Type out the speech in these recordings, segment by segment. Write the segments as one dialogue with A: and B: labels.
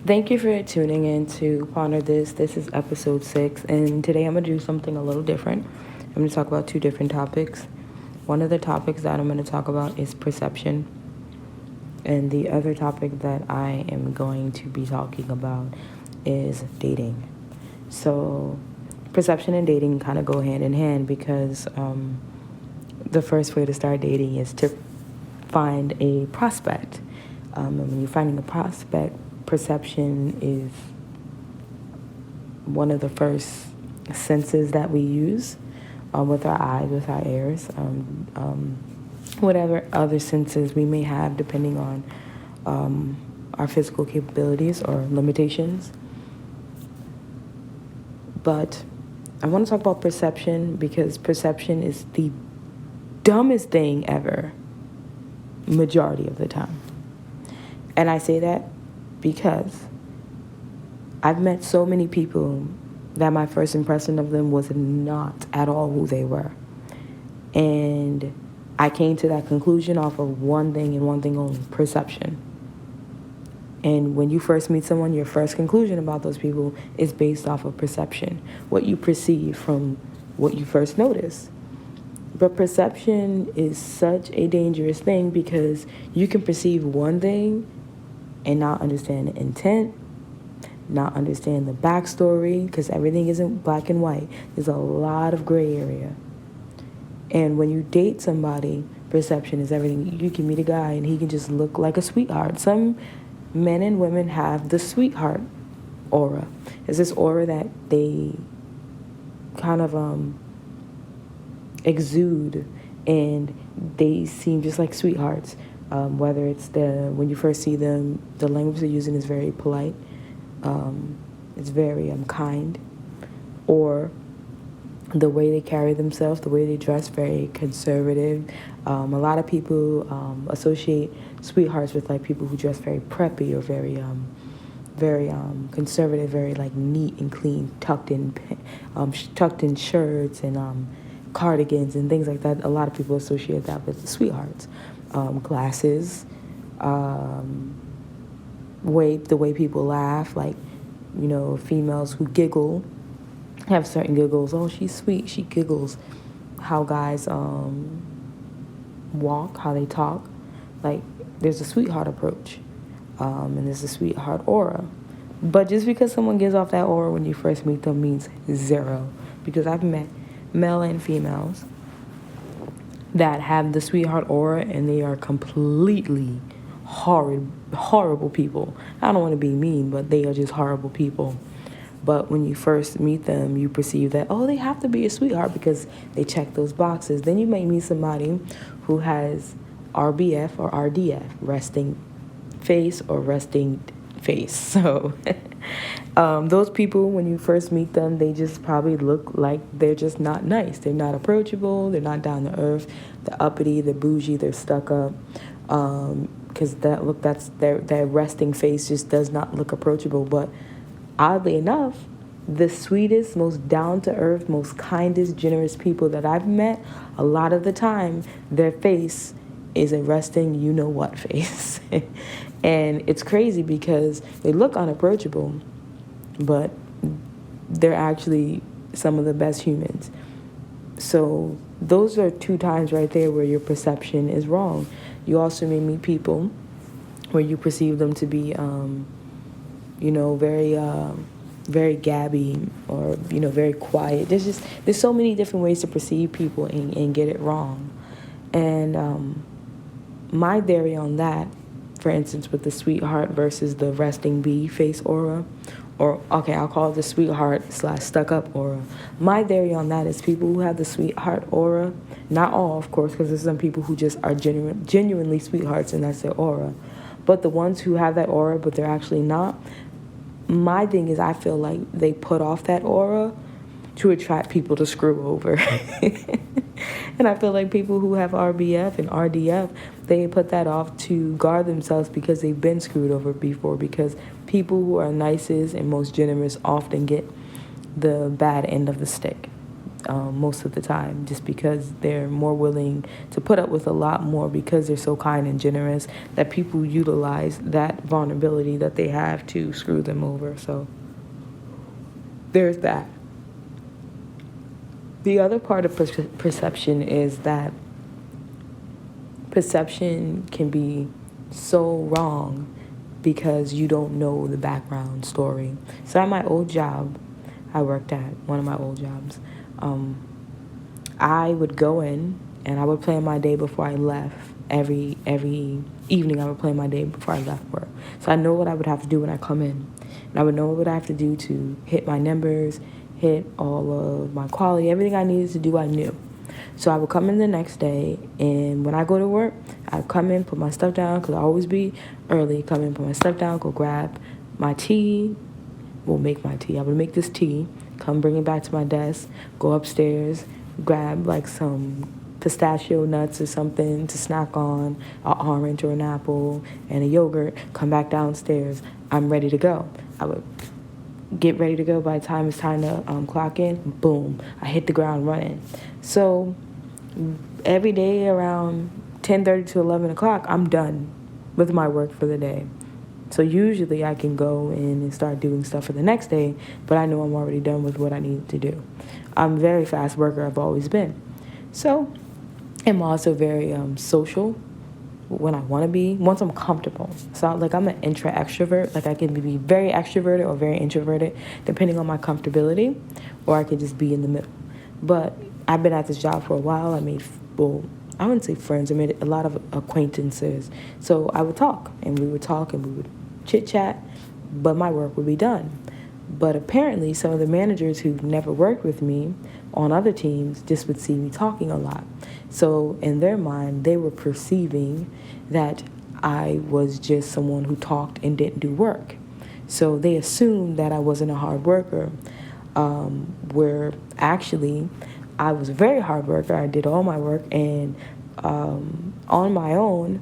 A: Thank you for tuning in to Ponder This. This is episode 6, and today I'm going to do something a little different. I'm going to talk about two different topics. One of the topics that I'm going to talk about is perception, and the other topic that I am going to be talking about is dating. So, perception and dating kind of go hand in hand because the first way to start dating is to find a prospect. And when you're finding a prospect, perception is one of the first senses that we use with our eyes, with our ears, whatever other senses we may have depending on our physical capabilities or limitations. But I want to talk about perception because perception is the dumbest thing ever, majority of the time. And I say that because I've met so many people that my first impression of them was not at all who they were. And I came to that conclusion off of one thing and one thing only, perception. And when you first meet someone, your first conclusion about those people is based off of perception, what you perceive from what you first notice. But perception is such a dangerous thing because you can perceive one thing and not understand the intent, not understand the backstory, because everything isn't black and white. There's a lot of gray area. And when you date somebody, perception is everything. You can meet a guy and he can just look like a sweetheart. Some men and women have the sweetheart aura. It's this aura that they kind of exude, and they seem just like sweethearts. Whether it's when you first see them, the language they're using is very polite, it's very kind, or the way they carry themselves, the way they dress, very conservative. A lot of people associate sweethearts with like people who dress very preppy or very conservative, very like neat and clean, tucked in shirts and cardigans and things like that. A lot of people associate that with the sweethearts. Glasses, the way people laugh, like, females who giggle have certain giggles. Oh, she's sweet, she giggles. How guys walk, how they talk. Like, there's a sweetheart approach, and there's a sweetheart aura. But just because someone gives off that aura when you first meet them means zero. Because I've met male and females that have the sweetheart aura, and they are completely horrible people. I don't want to be mean, but they are just horrible people. But when you first meet them, you perceive that, oh, they have to be a sweetheart because they check those boxes. Then you may meet somebody who has RBF or RDF, resting face or resting face. So those people, when you first meet them, they just probably look like they're just not nice. They're not approachable. They're not down to earth. They're uppity. They're bougie. They're stuck up. Because that resting face just does not look approachable. But oddly enough, the sweetest, most down-to-earth, most kindest, generous people that I've met, a lot of the time, their face is a resting you-know-what face. And it's crazy because they look unapproachable, but they're actually some of the best humans. So those are two times right there where your perception is wrong. You also may meet people where you perceive them to be, very gabby or, very quiet. There's so many different ways to perceive people and get it wrong. And my theory on that, for instance, with the sweetheart versus the resting bee face aura, or, okay, I'll call it the sweetheart / stuck up aura. My theory on that is people who have the sweetheart aura, not all, of course, because there's some people who just are genuinely sweethearts and that's their aura. But the ones who have that aura but they're actually not, my thing is I feel like they put off that aura to attract people to screw over. And I feel like people who have RBF and RDF, they put that off to guard themselves because they've been screwed over before, because people who are nicest and most generous often get the bad end of the stick. most of the time, just because they're more willing to put up with a lot more because they're so kind and generous that people utilize that vulnerability that they have to screw them over. So there's that. The other part of perception is that perception can be so wrong because you don't know the background story. So at my old job, I worked at one of my old jobs, I would go in and I would plan my day before I left. Every evening I would plan my day before I left work. So I know what I would have to do when I come in. And I would know what I have to do to hit my numbers, hit all of my quality, everything I needed to do I knew. So I would come in the next day, and when I go to work, I'd come in, put my stuff down, because I always be early, come in, put my stuff down, go grab my tea, make my tea. I would make this tea, come bring it back to my desk, go upstairs, grab like some pistachio nuts or something to snack on, an orange or an apple, and a yogurt, come back downstairs. I'm ready to go. I would get ready to go. By the time it's time to clock in, boom, I hit the ground running. So every day around 10:30 to 11 o'clock, I'm done with my work for the day. So usually I can go in and start doing stuff for the next day, but I know I'm already done with what I need to do. I'm a very fast worker. I've always been. So I'm also very social when I want to be, once I'm comfortable. So like I'm an extrovert. Like I can be very extroverted or very introverted depending on my comfortability, or I could just be in the middle. But I've been at this job for a while. I made, I wouldn't say friends. I made a lot of acquaintances. So I would talk, and we would talk, and we would chit-chat, but my work would be done. But apparently some of the managers who've never worked with me on other teams just would see me talking a lot. So in their mind, they were perceiving that I was just someone who talked and didn't do work. So they assumed that I wasn't a hard worker, where actually I was a very hard worker. I did all my work, and on my own,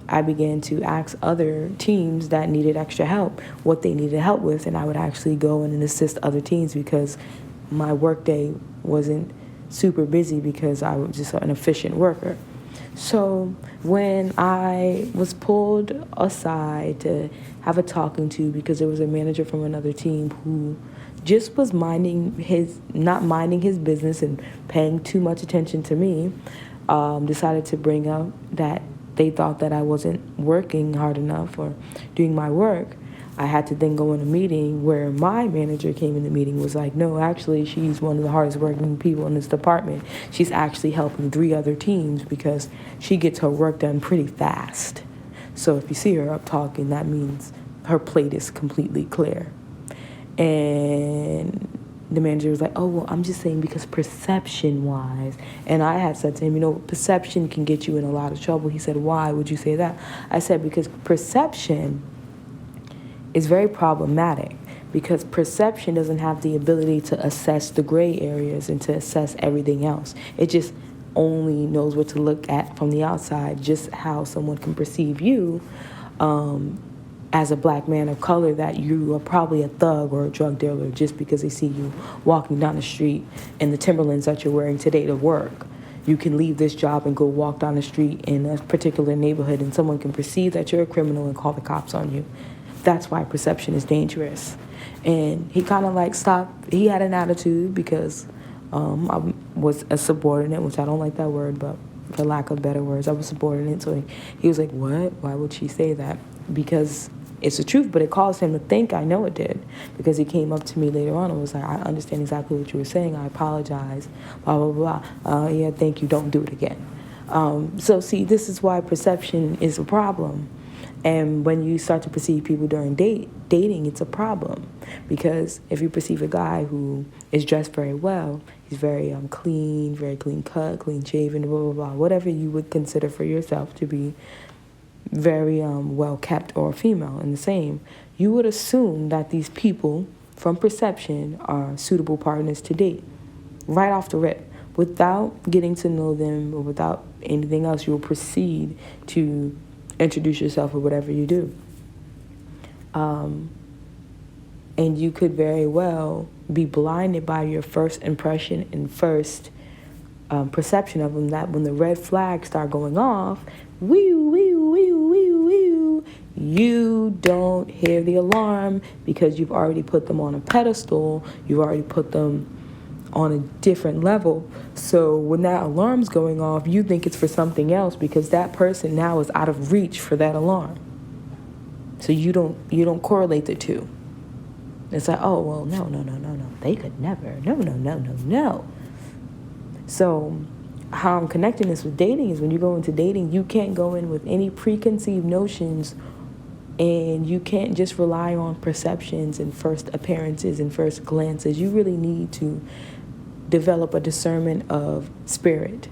A: I began to ask other teams that needed extra help what they needed help with, and I would actually go in and assist other teams because my workday wasn't super busy because I was just an efficient worker. So when I was pulled aside to have a talking to because there was a manager from another team who just was not minding his business and paying too much attention to me, decided to bring up that they thought that I wasn't working hard enough or doing my work, I had to then go in a meeting where my manager came in the meeting, was like, no, actually, she's one of the hardest working people in this department. She's actually helping 3 other teams because she gets her work done pretty fast. So if you see her up talking, that means her plate is completely clear. And the manager was like, oh, well, I'm just saying because perception-wise. And I had said to him, perception can get you in a lot of trouble. He said, why would you say that? I said, because perception is very problematic, because perception doesn't have the ability to assess the gray areas and to assess everything else. It just only knows what to look at from the outside, just how someone can perceive you as a black man of color, that you are probably a thug or a drug dealer just because they see you walking down the street in the Timberlands that you're wearing today to work. You can leave this job and go walk down the street in a particular neighborhood and someone can perceive that you're a criminal and call the cops on you. That's why perception is dangerous. And he kind of like stopped. He had an attitude because I was a subordinate, which I don't like that word, but for lack of better words, I was subordinate. So he was like, what? Why would she say that? Because it's the truth, but it caused him to think. I know it did, because he came up to me later on and was like, I understand exactly what you were saying. I apologize, blah, blah, blah. Yeah, thank you. Don't do it again. So see, this is why perception is a problem. And when you start to perceive people during dating, it's a problem. Because if you perceive a guy who is dressed very well, he's very clean, very clean cut, clean shaven, blah, blah, blah, whatever you would consider for yourself to be very well kept, or female in the same, you would assume that these people from perception are suitable partners to date right off the rip. Without getting to know them or without anything else, you will proceed to introduce yourself or whatever you do. And And you could very well be blinded by your first impression and first perception of them, that when the red flags start going off, you don't hear the alarm because you've already put them on a pedestal. You've already put them on a different level. So when that alarm's going off, you think it's for something else because that person now is out of reach for that alarm. So you don't correlate the two. It's like, oh, well, no. They could never. No. So how I'm connecting this with dating is when you go into dating, you can't go in with any preconceived notions, and you can't just rely on perceptions and first appearances and first glances. You really need to develop a discernment of spirit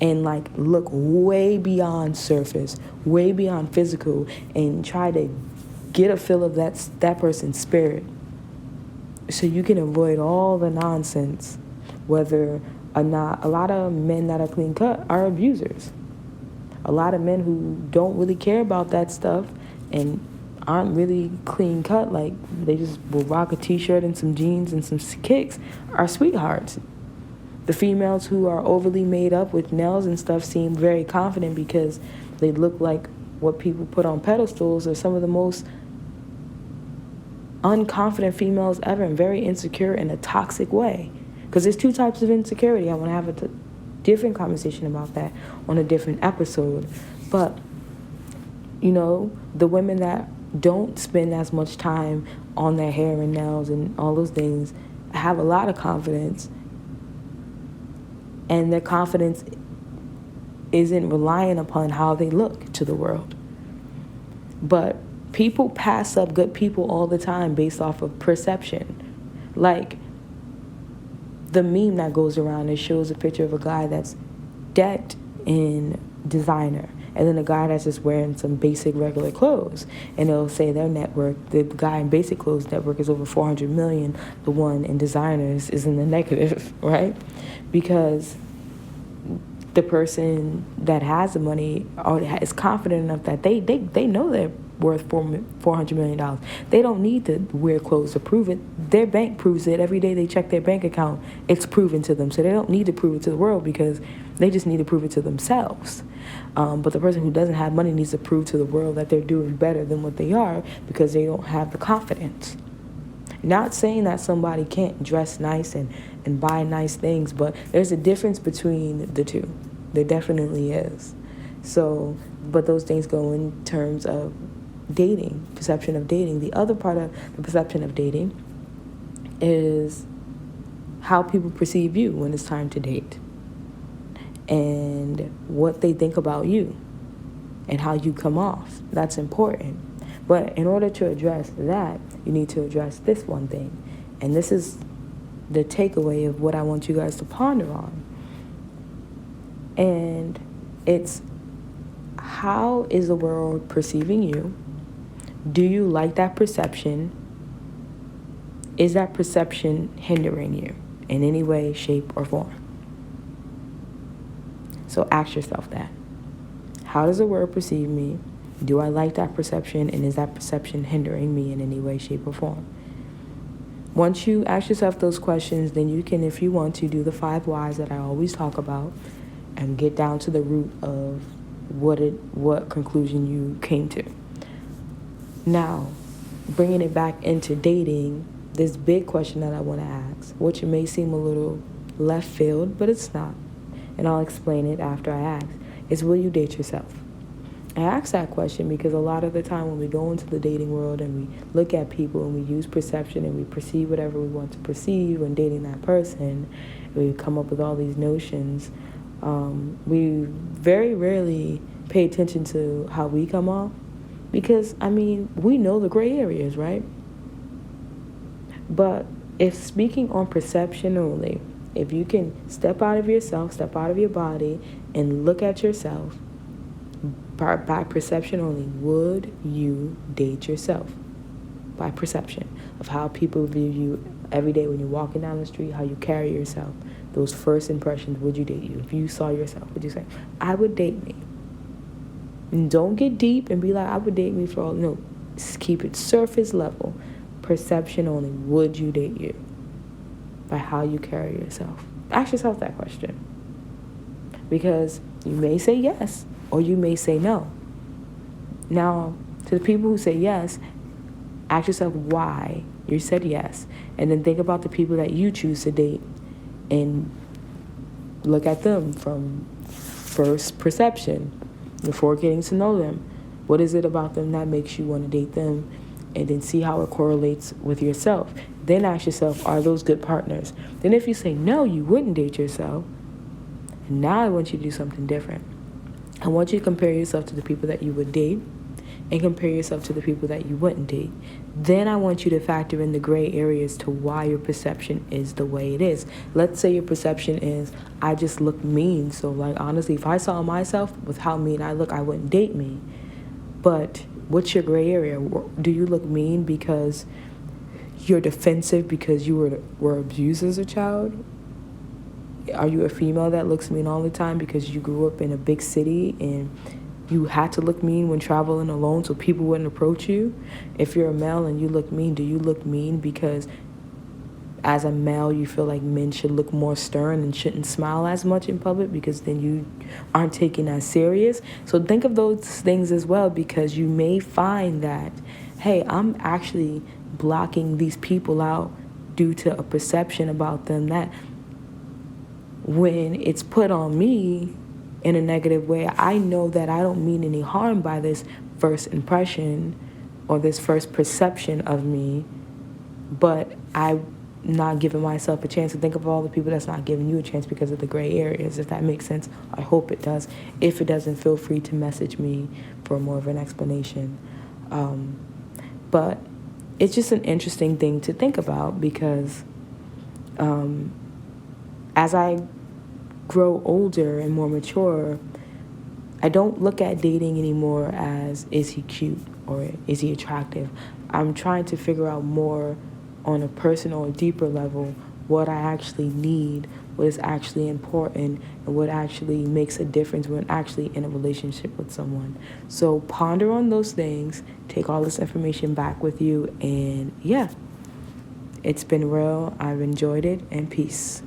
A: and like look way beyond surface, way beyond physical, and try to get a feel of that person's spirit so you can avoid all the nonsense. Whether or not, a lot of men that are clean cut are abusers. A lot of men who don't really care about that stuff and aren't really clean cut, like they just will rock a t-shirt and some jeans and some kicks, are sweethearts. The females who are overly made up with nails and stuff seem very confident because they look like what people put on pedestals, are some of the most unconfident females ever, and very insecure in a toxic way. Because there's two types of insecurity. I want to have a different conversation about that on a different episode. But, the women that don't spend as much time on their hair and nails and all those things have a lot of confidence. And their confidence isn't relying upon how they look to the world. But people pass up good people all the time based off of perception. Like the meme that goes around, it shows a picture of a guy that's decked in designer, and then a guy that's just wearing some basic regular clothes, and it'll say their net worth, the guy in basic clothes net worth is over 400 million, the one in designers is in the negative, right? Because the person that has the money is confident enough that they know they're worth $400 million. They don't need to wear clothes to prove it. Their bank proves it. Every day they check their bank account, it's proven to them. So they don't need to prove it to the world because they just need to prove it to themselves. But the person who doesn't have money needs to prove to the world that they're doing better than what they are because they don't have the confidence. Not saying that somebody can't dress nice and buy nice things, but there's a difference between the two. There definitely is. So, but those things go in terms of dating, perception of dating. The other part of the perception of dating is how people perceive you when it's time to date, and what they think about you and how you come off. That's important. But in order to address that, you need to address this one thing. And this is the takeaway of what I want you guys to ponder on. And it's, how is the world perceiving you? Do you like that perception? Is that perception hindering you in any way, shape, or form? So ask yourself that. How does the world perceive me? Do I like that perception? And is that perception hindering me in any way, shape, or form? Once you ask yourself those questions, then you can, if you want to, do the 5 whys that I always talk about and get down to the root of what conclusion you came to. Now, bringing it back into dating, this big question that I want to ask, which may seem a little left field, but it's not, and I'll explain it after I ask, is will you date yourself? I ask that question because a lot of the time when we go into the dating world and we look at people and we use perception and we perceive whatever we want to perceive when dating that person, we come up with all these notions, we very rarely pay attention to how we come off. Because, we know the gray areas, right? But if speaking on perception only, if you can step out of yourself, step out of your body, and look at yourself, by perception only, would you date yourself? By perception of how people view you every day when you're walking down the street, how you carry yourself, those first impressions, would you date you? If you saw yourself, would you say, I would date me? And don't get deep and be like, I would date me for all. No, just keep it surface level. perception only, would you date you? By how you carry yourself. Ask yourself that question. Because you may say yes or you may say no. Now, to the people who say yes, ask yourself why you said yes. And then think about the people that you choose to date and look at them from first perception before getting to know them. What is it about them that makes you want to date them? And then see how it correlates with yourself. Then ask yourself, are those good partners? Then if you say no, you wouldn't date yourself. And now I want you to do something different. I want you to compare yourself to the people that you would date and compare yourself to the people that you wouldn't date. Then I want you to factor in the gray areas to why your perception is the way it is. Let's say your perception is, I just look mean. So like, honestly, if I saw myself with how mean I look, I wouldn't date me. But what's your gray area? Do you look mean because you're defensive because you were abused as a child? Are you a female that looks mean all the time because you grew up in a big city and you had to look mean when traveling alone so people wouldn't approach you? If you're a male and you look mean, do you look mean because as a male you feel like men should look more stern and shouldn't smile as much in public because then you aren't taken as serious? So think of those things as well, because you may find that, hey, I'm actually blocking these people out due to a perception about them that when it's put on me in a negative way, I know that I don't mean any harm by this first impression or this first perception of me, but I'm not giving myself a chance to think of all the people that's not giving you a chance because of the gray areas, if that makes sense. I hope it does. If it doesn't, feel free to message me for more of an explanation. But it's just an interesting thing to think about because as I grow older and more mature, I don't look at dating anymore as, is he cute or is he attractive? I'm trying to figure out more on a personal or deeper level what I actually need, what is actually important, and what actually makes a difference when actually in a relationship with someone. So ponder on those things, take all this information back with you, and yeah, it's been real. I've enjoyed it, and peace.